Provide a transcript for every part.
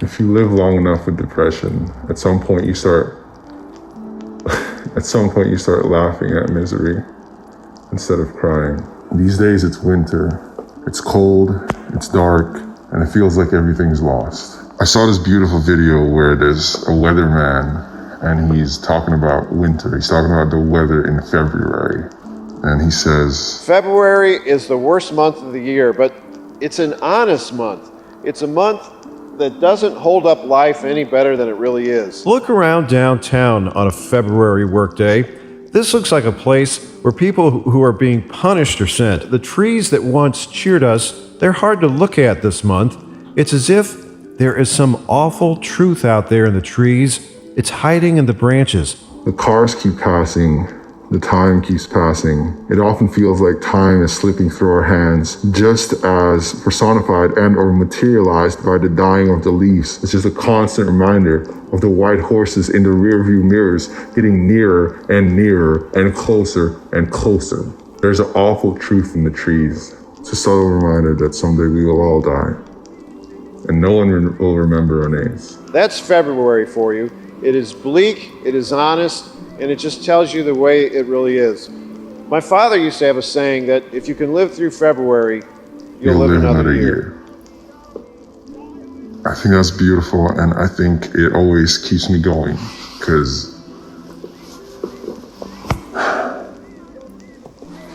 If you live long enough with depression, at some point you start laughing at misery instead of crying. These days it's winter. It's cold, it's dark, and it feels like everything's lost. I saw this beautiful video where there's a weatherman and he's talking about winter. He's talking about the weather in February. And he says, February is the worst month of the year, but it's an honest month. It's a month that doesn't hold up life any better than it really is. Look around downtown on a February workday. This looks like a place where people who are being punished are sent. The trees that once cheered us, they're hard to look at this month. It's as if there is some awful truth out there in the trees. It's hiding in the branches. the cars keep passing. The time keeps passing. It often feels like time is slipping through our hands, just as personified and or materialized by the dying of the leaves. It's just a constant reminder of the white horses in the rearview mirrors getting nearer and nearer and closer and closer. There's an awful truth in the trees. It's a subtle reminder that someday we will all die, and no one will remember our names. That's February for you. It is bleak, it is honest, and it just tells you the way it really is. My father used to have a saying that if you can live through February, you'll live another year. I think that's beautiful, and I think it always keeps me going, because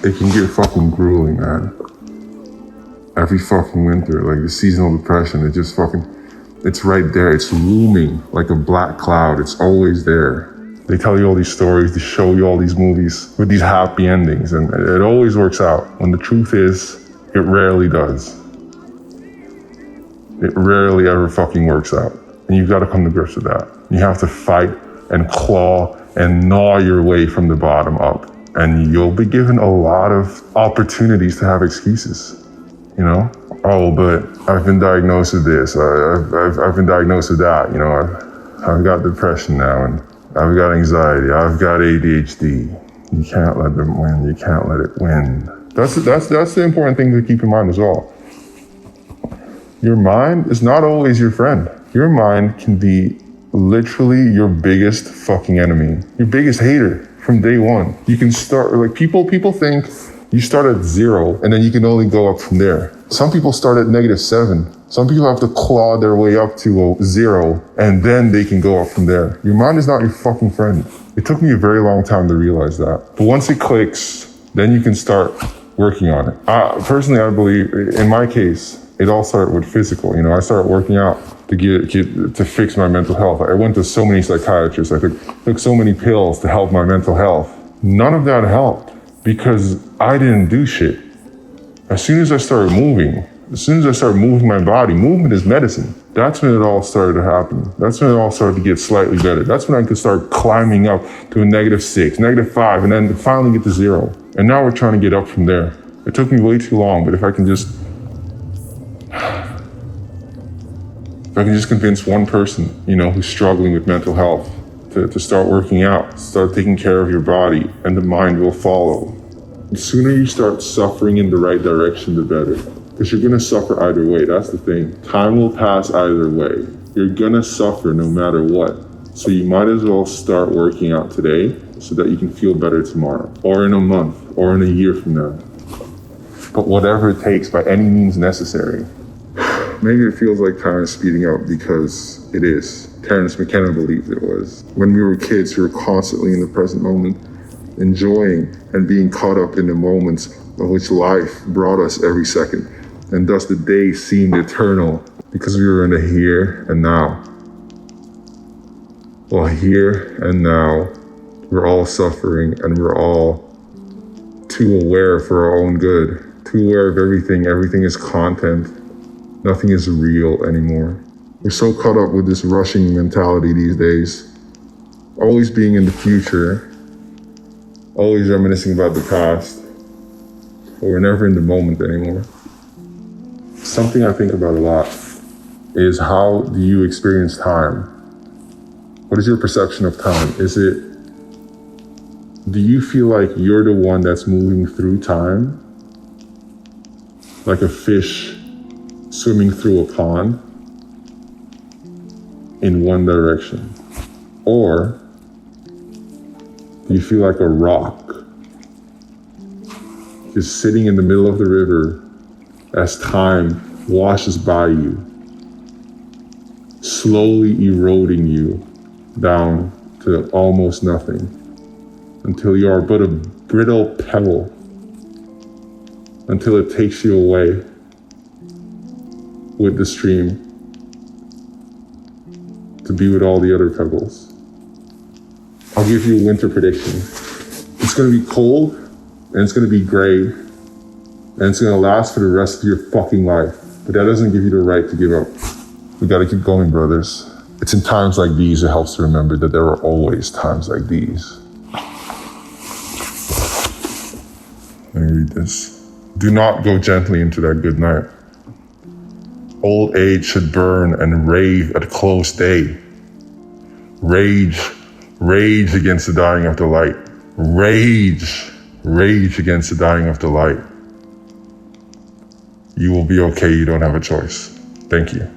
it can get fucking grueling, man. Every fucking winter, like the seasonal depression, it's right there. It's looming like a black cloud. It's always there. They tell you all these stories, they show you all these movies with these happy endings, and it always works out. When the truth is, it rarely does. It rarely ever fucking works out. And you've got to come to grips with that. You have to fight and claw and gnaw your way from the bottom up. And you'll be given a lot of opportunities to have excuses, you know? Oh, but I've been diagnosed with this, I've been diagnosed with that, you know, I've got depression now, and I've got anxiety, I've got ADHD. You can't let them win, you can't let it win. That's the important thing to keep in mind as well. Your mind is not always your friend. Your mind can be literally your biggest fucking enemy, your biggest hater from day one. You can start, like people think you start at 0 and then you can only go up from there. Some people start at -7. Some people have to claw their way up to 0 and then they can go up from there. Your mind is not your fucking friend. It took me a very long time to realize that. But once it clicks, then you can start working on it. Personally, I believe, in my case, it all started with physical. You know, I started working out to fix my mental health. I went to so many psychiatrists. I took so many pills to help my mental health. None of that helped because I didn't do shit. As soon as I started moving, my body, movement is medicine. That's when it all started to happen. That's when it all started to get slightly better. That's when I could start climbing up to a -6, -5, and then finally get to 0. And now we're trying to get up from there. It took me way too long, but if I can just convince one person, you know, who's struggling with mental health to start working out, start taking care of your body, and the mind will follow. The sooner you start suffering in the right direction, the better. Because you're gonna suffer either way, that's the thing. Time will pass either way. You're gonna suffer no matter what. So you might as well start working out today so that you can feel better tomorrow, or in a month, or in a year from now. But whatever it takes, by any means necessary. Maybe it feels like time is speeding up because it is. Terence McKenna believed it was. When we were kids, we were constantly in the present moment, enjoying and being caught up in the moments of which life brought us every second. And thus the days seemed eternal because we were in the here and now. Well, here and now, we're all suffering and we're all too aware for our own good, too aware of everything. Everything is content. Nothing is real anymore. We're so caught up with this rushing mentality these days, always being in the future, always reminiscing about the past, but we're never in the moment anymore. Something I think about a lot is, how do you experience time? What is your perception of time? Do you feel like you're the one that's moving through time? Like a fish swimming through a pond? in one direction? Or do you feel like a rock just sitting in the middle of the river as time washes by you, slowly eroding you down to almost nothing until you are but a brittle pebble, until it takes you away with the stream to be with all the other pebbles? I'll give you a winter prediction. It's going to be cold and it's going to be gray and it's going to last for the rest of your fucking life. But that doesn't give you the right to give up. We got to keep going, brothers. It's in times like these it helps to remember that there are always times like these. Let me read this. Do not go gently into that good night. Old age should burn and rave at close day. Rage against the dying of the light. Rage against the dying of the light. You will be okay, you don't have a choice. Thank you.